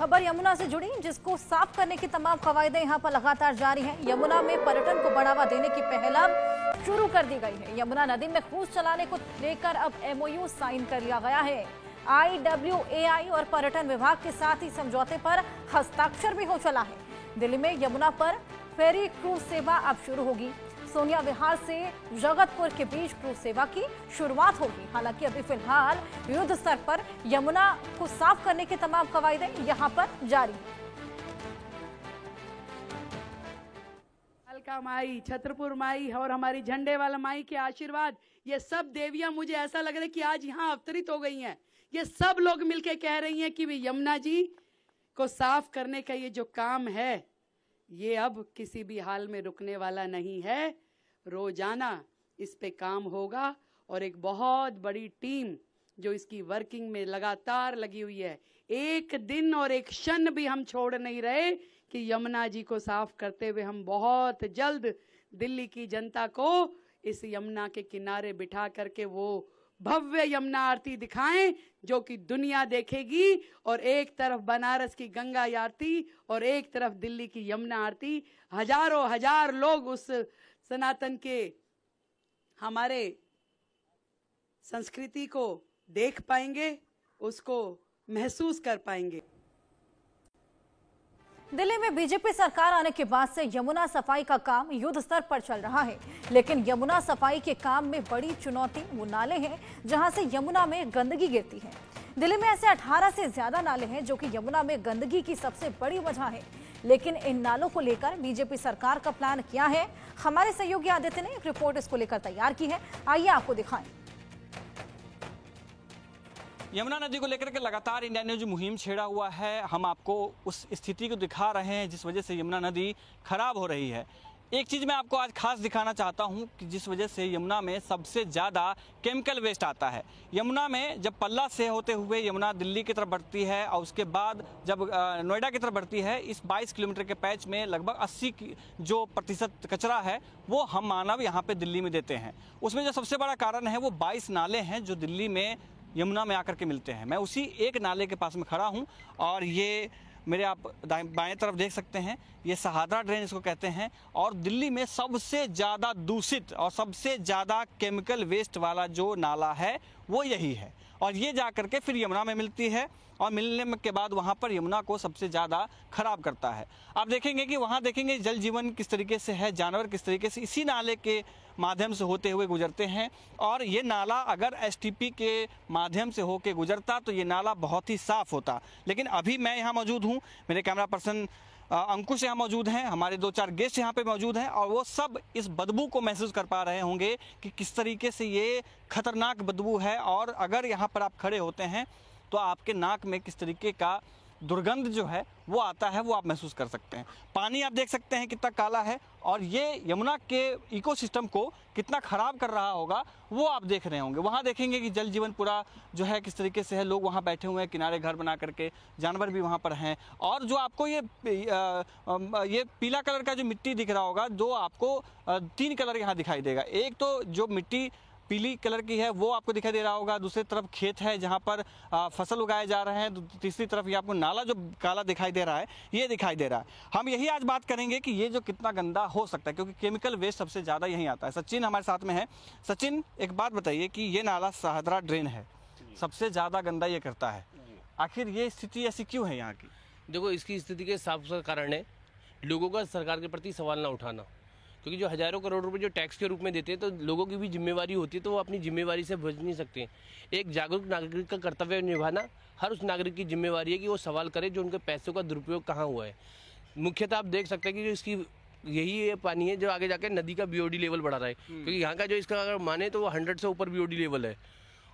खबर यमुना से जुड़ी, जिसको साफ करने की तमाम कवायदें यहाँ पर लगातार जारी हैं। यमुना में पर्यटन को बढ़ावा देने की पहल अब शुरू कर दी गई है। यमुना नदी में क्रूज चलाने को लेकर अब MOU साइन कर लिया गया है। IWAI और पर्यटन विभाग के साथ ही समझौते पर हस्ताक्षर भी हो चला है। दिल्ली में यमुना पर फेरी क्रूज सेवा अब शुरू होगी। सोनिया विहार से जगतपुर के बीच क्रूज सेवा की शुरुआत होगी। हालांकि अभी फिलहाल युद्ध स्तर पर यमुना को साफ करने की तमाम कवायदें यहां पर जारी हैं। अलका माई, छतरपुर माई और हमारी झंडे वाला माई के आशीर्वाद, ये सब देवियां मुझे ऐसा लग रहा है कि आज यहाँ अवतरित हो गई हैं। ये सब लोग मिलके कह रही हैं कि वे यमुना जी को साफ करने का ये जो काम है, ये अब किसी भी हाल में रुकने वाला नहीं है। रोजाना इस पे काम होगा और एक बहुत बड़ी टीम जो इसकी वर्किंग में लगातार लगी हुई है। एक दिन और एक क्षण भी हम छोड़ नहीं रहे कि यमुना जी को साफ करते हुए हम बहुत जल्द दिल्ली की जनता को इस यमुना के किनारे बिठा करके वो भव्य यमुना आरती दिखाएं जो कि दुनिया देखेगी। और एक तरफ बनारस की गंगा आरती और एक तरफ दिल्ली की यमुना आरती, हजारों हजार लोग उस सनातन के हमारे संस्कृति को देख पाएंगे, उसको महसूस कर पाएंगे। दिल्ली में बीजेपी सरकार आने के बाद से यमुना सफाई का काम युद्ध स्तर पर चल रहा है। लेकिन यमुना सफाई के काम में बड़ी चुनौती वो नाले हैं जहां से यमुना में गंदगी गिरती है। दिल्ली में ऐसे 18 से ज्यादा नाले हैं जो कि यमुना में गंदगी की सबसे बड़ी वजह है। लेकिन इन नालों को लेकर बीजेपी सरकार का प्लान क्या है, हमारे सहयोगी आदित्य ने एक रिपोर्ट इसको लेकर तैयार की है। आइए आपको दिखाएं। यमुना नदी को लेकर के लगातार इंडिया न्यूज मुहिम छेड़ा हुआ है। हम आपको उस स्थिति को दिखा रहे हैं जिस वजह से यमुना नदी खराब हो रही है। एक चीज़ मैं आपको आज खास दिखाना चाहता हूं कि जिस वजह से यमुना में सबसे ज़्यादा केमिकल वेस्ट आता है। यमुना में जब पल्ला से होते हुए यमुना दिल्ली की तरफ बढ़ती है और उसके बाद जब नोएडा की तरफ बढ़ती है, इस 22 किलोमीटर के पैच में लगभग 80 जो प्रतिशत कचरा है वो हम मानव यहाँ पे दिल्ली में देते हैं। उसमें जो सबसे बड़ा कारण है वो 22 नाले हैं जो दिल्ली में यमुना में आकर के मिलते हैं। मैं उसी एक नाले के पास में खड़ा हूं और ये मेरे आप बाएं तरफ देख सकते हैं, ये सहादरा ड्रेन इसको कहते हैं। और दिल्ली में सबसे ज़्यादा दूषित और सबसे ज़्यादा केमिकल वेस्ट वाला जो नाला है वो यही है। और ये जा करके फिर यमुना में मिलती है और मिलने के बाद वहाँ पर यमुना को सबसे ज़्यादा खराब करता है। आप देखेंगे कि वहाँ देखेंगे जल जीवन किस तरीके से है, जानवर किस तरीके से इसी नाले के माध्यम से होते हुए गुजरते हैं। और ये नाला अगर STP के माध्यम से होके गुजरता तो ये नाला बहुत ही साफ़ होता। लेकिन अभी मैं यहाँ मौजूद हूँ, मेरे कैमरा पर्सन अंकुश यहाँ मौजूद हैं, हमारे 2-4 गेस्ट यहाँ पे मौजूद हैं और वो सब इस बदबू को महसूस कर पा रहे होंगे कि किस तरीके से ये खतरनाक बदबू है। और अगर यहाँ पर आप खड़े होते हैं तो आपके नाक में किस तरीके का दुर्गंध जो है वो आता है, वो आप महसूस कर सकते हैं। पानी आप देख सकते हैं कितना काला है और ये यमुना के इकोसिस्टम को कितना ख़राब कर रहा होगा वो आप देख रहे होंगे। वहाँ देखेंगे कि जल जीवन पूरा जो है किस तरीके से है, लोग वहाँ बैठे हुए हैं किनारे घर बना करके, जानवर भी वहाँ पर हैं। और जो आपको ये पीला कलर का जो मिट्टी दिख रहा होगा, जो आपको 3 कलर यहाँ दिखाई देगा। एक तो जो मिट्टी पीली कलर की है वो आपको दिखाई दे रहा होगा, दूसरी तरफ खेत है जहाँ पर फसल उगाए जा रहे हैं, तीसरी तरफ ये आपको नाला जो काला दिखाई दे रहा है ये दिखाई दे रहा है। हम यही आज बात करेंगे कि ये जो कितना गंदा हो सकता है, क्योंकि केमिकल वेस्ट सबसे ज़्यादा यहीं आता है। सचिन हमारे साथ में है। सचिन, एक बात बताइए कि ये नाला सहादरा ड्रेन है, सबसे ज़्यादा गंदा ये करता है, आखिर ये स्थिति ऐसी क्यों है यहाँ की? देखो, इसकी स्थिति के साफ कारण है लोगों का सरकार के प्रति सवाल ना उठाना। क्योंकि जो हजारों करोड़ रुपए जो टैक्स के रूप में देते हैं तो लोगों की भी जिम्मेवारी होती है, तो वो अपनी जिम्मेवारी से बच नहीं सकते। एक जागरूक नागरिक का कर्तव्य निभाना हर उस नागरिक की जिम्मेवारी है कि वो सवाल करे जो उनके पैसों का दुरुपयोग कहाँ हुआ है। मुख्यतः आप देख सकते हैं कि जो इसकी यही पानी है जो आगे जाकर नदी का BOD लेवल बढ़ा रहा है। क्योंकि यहाँ का जो इसका अगर माने तो वो 100 से ऊपर BOD लेवल है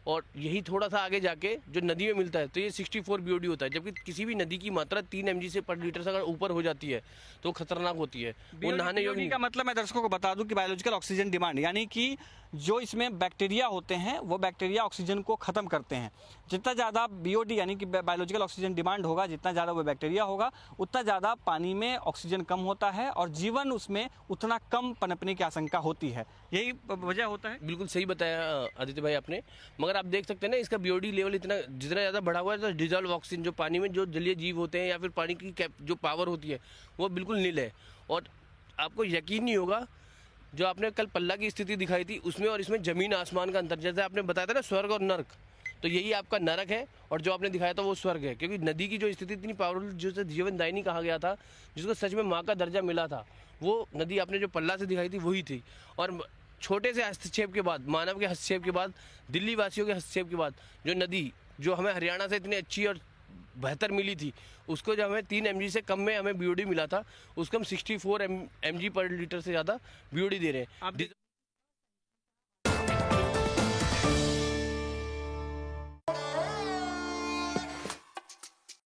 और यही थोड़ा सा आगे जाके जो नदी में मिलता है तो ये 64 BOD होता है। जबकि किसी भी नदी की मात्रा 3 mg से पर लीटर से अगर ऊपर हो जाती है तो खतरनाक होती है। वो नहाने योग्य का मतलब मैं दर्शकों को बता दूं कि बायोलॉजिकल ऑक्सीजन डिमांड, यानी कि जो इसमें बैक्टीरिया होते हैं वो बैक्टीरिया ऑक्सीजन को खत्म करते हैं। जितना ज़्यादा BOD यानी कि बायोलॉजिकल ऑक्सीजन डिमांड होगा, जितना ज़्यादा वो बैक्टीरिया होगा उतना ज़्यादा पानी में ऑक्सीजन कम होता है और जीवन उसमें उतना कम पनपने की आशंका होती है। यही वजह होता है। बिल्कुल सही बताया आदित्य भाई आपने, मगर आप देख सकते हैं ना इसका बीओडी लेवल इतना जितना ज़्यादा बढ़ा हुआ है तो डिजॉल्व ऑक्सीजन जो पानी में जो जलीय जीव होते हैं या फिर पानी की जो पावर होती है वो बिल्कुल नील है। और आपको यकीन नहीं होगा, जो आपने कल पल्ला की स्थिति दिखाई थी उसमें और इसमें ज़मीन आसमान का अंतर, जैसे आपने बताया था ना स्वर्ग और नर्क, तो यही आपका नरक है और जो आपने दिखाया था वो स्वर्ग है। क्योंकि नदी की जो स्थिति इतनी पावरफुल, जिसे जीवनदायिनी कहा गया था, जिसको सच में माँ का दर्जा मिला था, वो नदी आपने जो पल्ला से दिखाई थी वही थी। और छोटे से हस्तक्षेप के बाद, मानव के हस्तक्षेप के बाद, दिल्ली वासियों के हस्तक्षेप के बाद जो नदी जो हमें हरियाणा से इतनी अच्छी और बेहतर मिली थी, उसको जब हमें 3 mg से कम में हमें बीओडी मिला था, उसको हम 64 mg पर लीटर से ज़्यादा बीओडी दे रहे हैं।